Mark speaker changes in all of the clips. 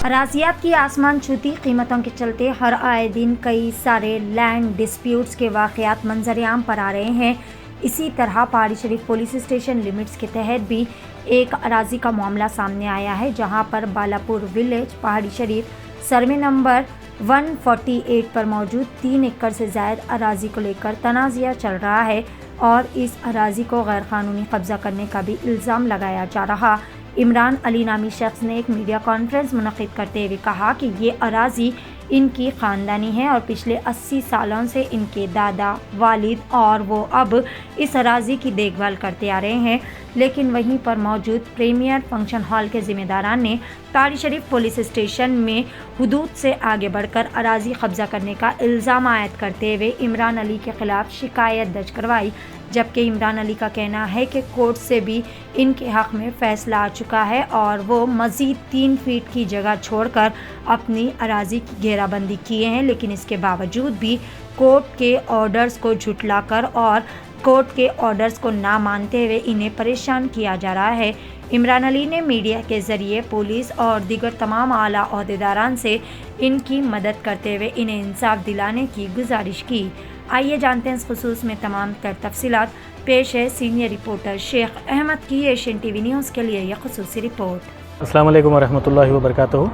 Speaker 1: अराजियात की आसमान छूती कीमतों के चलते हर आए दिन कई सारे लैंड डिस्प्यूट्स के वाक़यात मंजर-ए-आम पर आ रहे हैं। इसी तरह पहाड़ी शरीफ पुलिस स्टेशन लिमिट्स के तहत भी एक अराजी का मामला सामने आया है, जहां पर बालापुर विलेज पहाड़ी शरीफ सर्वे नंबर 148 पर मौजूद 3 एकड़ से ज़ायद अराजी को लेकर तनाज़ा चल रहा है और इस अराजी को गैर कानूनी कब्जा करने का भी इल्ज़ाम लगाया जा रहा। इमरान अली नामी शख्स ने एक मीडिया कॉन्फ्रेंस मुनक़िद करते हुए कहा कि ये अराजी इनकी ख़ानदानी है और पिछले 80 सालों से इनके दादा वालिद और वो अब इस अराजी की देखभाल करते आ रहे हैं। लेकिन वहीं पर मौजूद प्रीमियर फंक्शन हॉल के ज़िम्मेदारान ने पहाड़ी शरीफ पुलिस स्टेशन में हुदूद से आगे बढ़कर अराजी कब्जा करने का इल्ज़ाम आयद करते हुए इमरान अली के ख़िलाफ़ शिकायत दर्ज करवाई, जबकि इमरान अली का कहना है कि कोर्ट से भी इनके हक़ में फ़ैसला आ चुका है और वो मज़ीद 3 फीट की जगह छोड़कर अपनी अराजी की घेराबंदी किए हैं। लेकिन इसके बावजूद भी कोर्ट के ऑर्डर्स को झुटलाकर और कोर्ट के ऑर्डर्स को ना मानते हुए इन्हें परेशान किया जा रहा है। इमरान अली ने मीडिया के ज़रिए पुलिस और दीगर तमाम आला ओहदेदारान से इनकी मदद करते हुए इन्हें इंसाफ दिलाने की गुजारिश की। आइए जानते हैं इस खुसूस में तमाम तर तफसीलात। पेश है सीनियर रिपोर्टर शेख अहमद की एशियन टीवी न्यूज़ के लिए यह खुसूसी रिपोर्ट।
Speaker 2: अस्सलाम वालेकुम वरहमतुल्लाहि वबरकातुहू।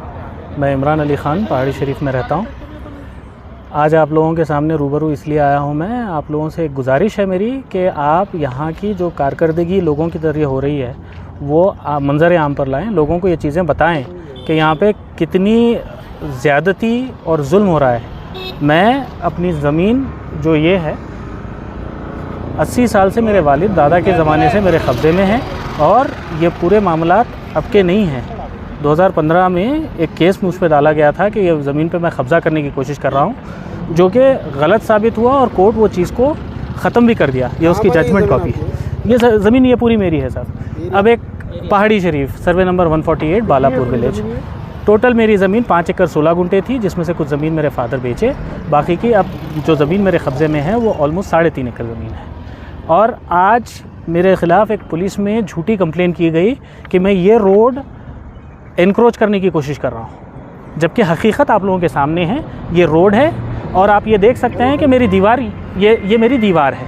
Speaker 2: मैं इमरान अली ख़ान पहाड़ी शरीफ में रहता हूँ। आज आप लोगों के सामने रूबरू इसलिए आया हूँ मैं, आप लोगों से एक गुजारिश है मेरी कि आप यहाँ की जो कारकर्दगी लोगों की ज़रिए हो रही है वो मंजर आम पर लाएँ, लोगों को ये चीज़ें बताएं कि यहाँ पे कितनी ज़्यादती और जुल्म हो रहा है। मैं अपनी ज़मीन जो ये है 80 साल से मेरे वालिद दादा के ज़माने से मेरे कब्ज़े में है और ये पूरे मामलात अब के नहीं हैं। 2015 में एक केस मुझ पर डाला गया था कि ये ज़मीन पे मैं कब्ज़ा करने की कोशिश कर रहा हूँ, जो कि गलत साबित हुआ और कोर्ट वो चीज़ को ख़त्म भी कर दिया। ये उसकी जजमेंट कॉपी है। ये ज़मीन ये पूरी मेरी है साहब। अब एक Pahadi Shareef survey number 148 Balapur village, total मेरी ज़मीन 5 एकड़ 16 गुंठे थी, जिसमें से कुछ ज़मीन मेरे फादर बेचे, बाकी की अब जो ज़मीन मेरे कब्ज़े में है वो ऑलमोस्ट 3.5 एकड़ ज़मीन है। और आज मेरे ख़िलाफ़ एक पुलिस में झूठी कंप्लेन की गई कि मैं ये रोड एनक्रोच करने की कोशिश कर रहा हूँ, जबकि हकीकत आप लोगों के सामने है। ये रोड है और आप ये देख सकते हैं कि मेरी दीवार ये मेरी दीवार है।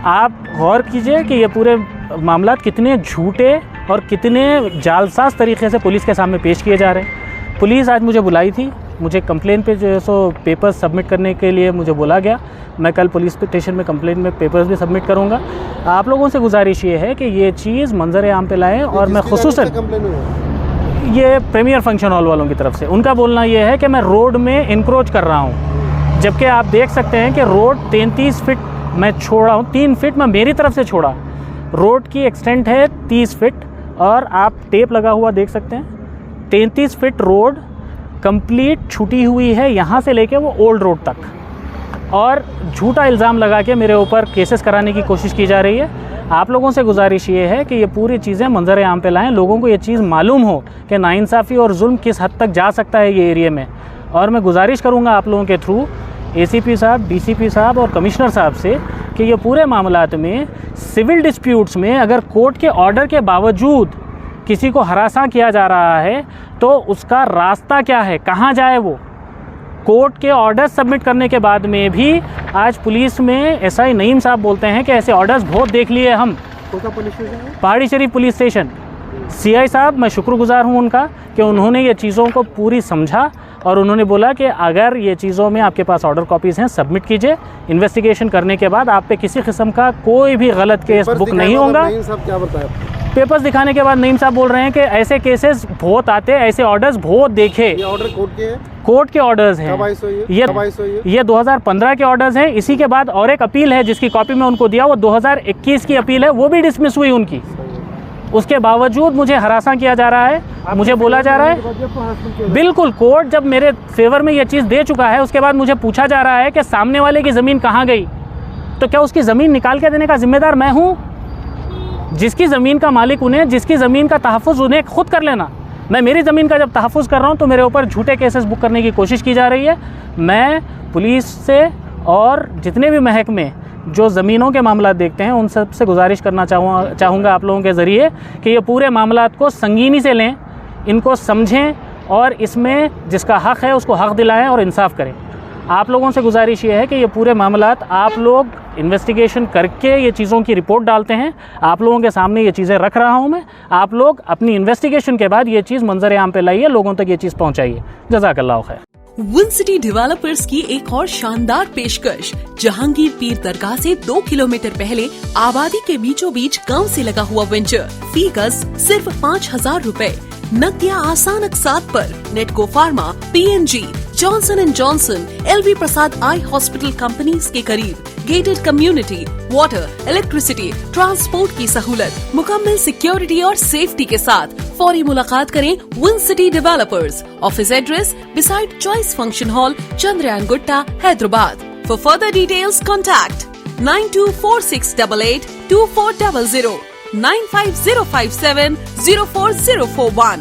Speaker 2: आप गौर कीजिए कि ये पूरे मामला कितने झूठे और कितने जालसाज तरीक़े से पुलिस के सामने पेश किए जा रहे हैं। पुलिस आज मुझे बुलाई थी, मुझे कंप्लेन पे जो है सो पेपर्स सबमिट करने के लिए मुझे बोला गया। मैं कल पुलिस स्टेशन में कंप्लेन में पेपर्स भी सबमिट करूंगा। आप लोगों से गुजारिश ये है कि ये चीज़ मंजर आम पे लाएँ। और मैं खुसूसन ये प्रीमियर फंक्शन हॉल वालों की तरफ से उनका बोलना ये है कि मैं रोड में इंक्रोच कर रहा हूँ, जबकि आप देख सकते हैं कि रोड 33 फीट मैं छोड़ा हूँ, 3 फीट मैं मेरी तरफ से छोड़ा। रोड की एक्सटेंट है 30 फीट और आप टेप लगा हुआ देख सकते हैं। 33 फीट रोड कंप्लीट छुटी हुई है यहाँ से लेके वो ओल्ड रोड तक, और झूठा इल्ज़ाम लगा के मेरे ऊपर केसेस कराने की कोशिश की जा रही है। आप लोगों से गुजारिश ये है कि ये पूरी चीज़ें मंजर आम पे लाएँ, लोगों को ये चीज़ मालूम हो कि नाइंसाफ़ी और जुल्म किस हद तक जा सकता है ये एरिया में। और मैं गुजारिश करूँगा आप लोगों के थ्रू ACP साहब, DCP साहब और कमिश्नर साहब से कि ये पूरे मामलात में सिविल डिस्प्यूट्स में अगर कोर्ट के ऑर्डर के बावजूद किसी को हरासा किया जा रहा है तो उसका रास्ता क्या है, कहाँ जाए वो। कोर्ट के ऑर्डर सबमिट करने के बाद में भी आज पुलिस में SI नईम साहब बोलते हैं कि ऐसे ऑर्डर्स बहुत देख लिए हम। पहाड़ी शरीफ पुलिस स्टेशन CI साहब, मैं शुक्रगुजार हूँ उनका कि उन्होंने ये चीज़ों को पूरी समझा और उन्होंने बोला कि अगर ये चीज़ों में आपके पास ऑर्डर कॉपीज़ हैं सबमिट कीजिए, इन्वेस्टिगेशन करने के बाद आप पे किसी किस्म का कोई भी गलत केस बुक नहीं होगा।
Speaker 3: क्या बताया?
Speaker 2: पेपर्स दिखाने के बाद नईम साहब बोल रहे हैं कि ऐसे केसेस बहुत आते, ऐसे ऑर्डर्स बहुत देखे।
Speaker 3: ये ऑर्डर कोर्ट के हैं?
Speaker 2: कोर्ट के ऑर्डर्स हैं। ये 2015 के ऑर्डर्स हैं। इसी के बाद और एक अपील है जिसकी कॉपी मैं उनको दिया, वो 2021 की अपील है, वो भी डिसमिस हुई उनकी। उसके बावजूद मुझे हरासा किया जा रहा है, मुझे बोला जा रहा है बिल्कुल कोर्ट जब मेरे फेवर में ये चीज़ दे चुका है, उसके बाद मुझे पूछा जा रहा है कि सामने वाले की ज़मीन कहाँ गई। तो क्या उसकी ज़मीन निकाल के देने का जिम्मेदार मैं हूँ? जिसकी ज़मीन का मालिक उन्हें, जिसकी ज़मीन का तहफ़्फ़ुज़ उन्हें खुद कर लेना। मैं मेरी ज़मीन का जब तहफ़्फ़ुज़ कर रहा हूँ तो मेरे ऊपर झूठे केसेस बुक करने की कोशिश की जा रही है। मैं पुलिस से और जितने भी महकमे जो ज़मीनों के मामला देखते हैं उन सब से गुजारिश करना चाहूँगा आप लोगों के ज़रिए कि ये पूरे मामलात को संगीनी से लें, इनको समझें और इसमें जिसका हक़ है उसको हक़ दिलाएं और इंसाफ करें। आप लोगों से गुजारिश ये है कि ये पूरे मामलात आप लोग इन्वेस्टिगेशन करके ये चीज़ों की रिपोर्ट डालते हैं। आप लोगों के सामने ये चीज़ें रख रहा हूँ मैं, आप लोग अपनी इन्वेस्टिगेशन के बाद ये चीज़ मंजर आम पे लाइए, लोगों तक ये चीज़ पहुँचाइए। जज़ाकल्लाह खैर।
Speaker 3: विन सिटी डेवलपर्स की एक और शानदार पेशकश। जहांगीर पीर दरगाह से 2 किलोमीटर पहले आबादी के बीचों बीच गांव से लगा हुआ वेंचर। फी गज सिर्फ 5,000 रुपए। नकदिया आसान अकसात पर। Natco Pharma, PNG, Johnson and Johnson, LV Prasad eye hospital companies के करीब। Gated community, water, electricity, transport की सहूलत, मुकम्मल सिक्योरिटी और सेफ्टी के साथ। फौरी मुलाकात करें win city developers. Office address beside choice function hall, Chandrayaan Gutta, Hyderabad. For further details contact 9246882400 95057 04041।